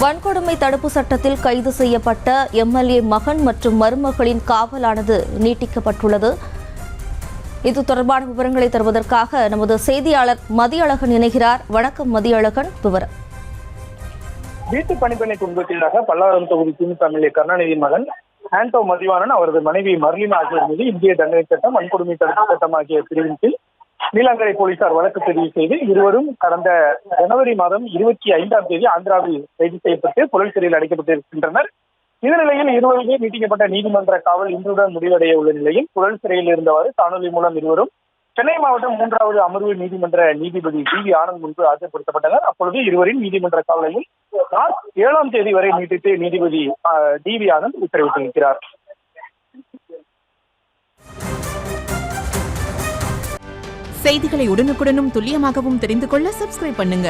வன்கொடுமை தடுப்பு சட்டத்தில் கைது செய்யப்பட்ட எம்எல்ஏ மகன் மற்றும் மருமகளின் காவலானது நீட்டிக்கப்பட்டுள்ளது. இது தொடர்பான விவரங்களை தருவதற்காக நமது செய்தியாளர் மதியழகன் இணைகிறார். வணக்கம் மதியழகன், விவரம். வீட்டு பணிப்பெண்ணை துன்புறுத்தியதாக பல்லாவரம் தொகுதி திமுக எம்எல்ஏ கருணாநிதி மகன் ஆண்டோ மதிவாணன், அவரது மனைவி மர்லினா ஆகியோர் மீது இந்திய தண்டனை சட்டம், வன்கொடுமை தடுப்பு சட்டம் ஆகிய பிரிவின் கீழ் நீலாங்கரை போலீசார் வழக்கு பதிவு செய்து இருவரும் கடந்த ஜனவரி மாதம் 25ஆம் தேதி ஆந்திராவில் கைது செய்யப்பட்டு புழல் சிறையில் அடைக்கப்பட்டிருக்கின்றனர். இந்த நிலையில் இருவருமே நீட்டிக்கப்பட்ட நீதிமன்ற காவல் இன்றுடன் முடிவடைய உள்ள நிலையில் புழல் சிறையில் இருந்தவாறு காணொலி மூலம் இருவரும் சென்னை மாவட்டம் 3வது அமர்வு நீதிமன்ற நீதிபதி டிவி ஆனந்த் முன்பு ஆஜர்படுத்தப்பட்டனர். அப்பொழுது இருவரின் நீதிமன்ற காவலையும் 7ஆம் தேதி வரை நீட்டித்து நீதிபதி டிவி ஆனந்த் உத்தரவிட்டிருக்கிறார். செய்திகளை உடனுக்குடனும் துல்லியமாகவும் தெரிந்து கொள்ள சப்ஸ்கிரைப் பண்ணுங்க.